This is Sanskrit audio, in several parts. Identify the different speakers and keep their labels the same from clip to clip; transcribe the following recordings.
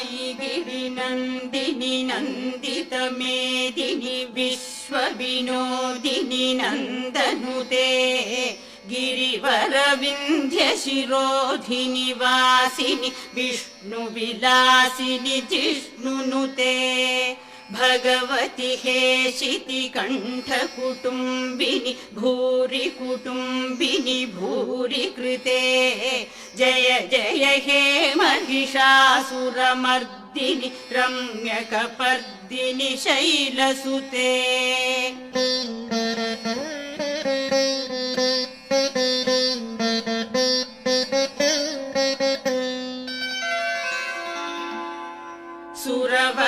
Speaker 1: अयि गिरिनन्दिनि नन्दितमेदिनि विश्वविनोदिनि नन्दनुते गिरिवरविन्ध्यशिरोधिनि वासिनि विष्णुविलासिनि जिष्णुनुते भगवति हेशिति कण्ठकुटुम्बिनि भूरि कुटुम्बिनि भूरि कृते जय जय हे महिषासुरमर्दिनि रम्यकपर्दिनि शैलसुते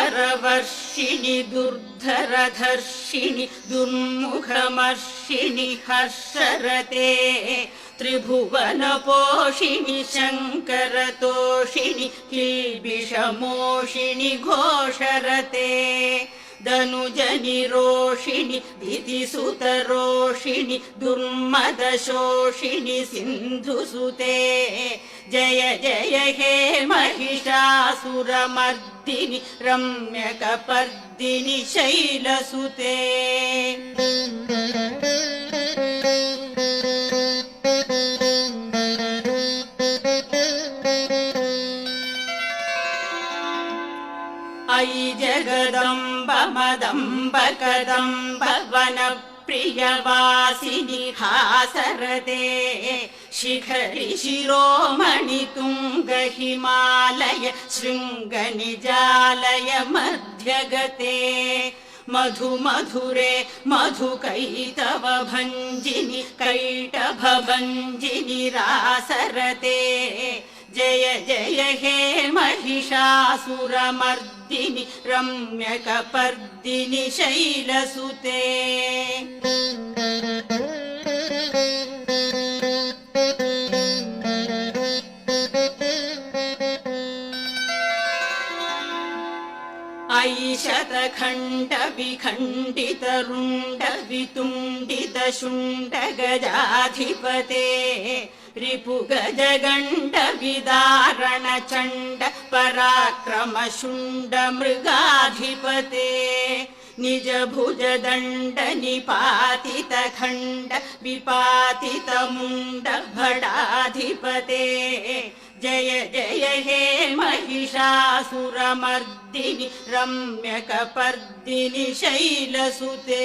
Speaker 1: सुरवरवर्षिणि दुर्धरधर्षिणि दुर्मुखमर्षिणि हर्षरते त्रिभुवनपोषिणि शङ्करतोषिणि किल्बिषमोषिणि घोषरते धनुजनिरोषिणि दितिसुतरोषिणि दुर्मदशोषिणि सिन्धुसुते जय जय हे महिषासुरमर्दिनि रम्यकपर्दिनि शैलसुते अयि जगदम्ब मदम्ब कदम्ब वनप्रियवासिनि हासरते शिखरि शिरोमणि तुङ्ग हिमालय शृङ्गनिजालय मध्यगते मधुमधुरे मधुकैतव भञ्जिनि कैटभभञ्जिनि रासरते जय जय हे महिषासुरमर्दिनि रम्यकपर्दिनि शैलसुते अयि शतखण्ड विखण्डित रुण्ड वितुण्डित शुण्ड गजाधिपते रिपुगजगण्ड विदारण चण्ड पराक्रम शुण्ड मृगाधिपते निज भुजदण्ड निपातित खण्ड विपातित मुण्ड भडाधिपते जय जय हे महिषासुरमर्दिनि रम्यकपर्दिनि शैलसुते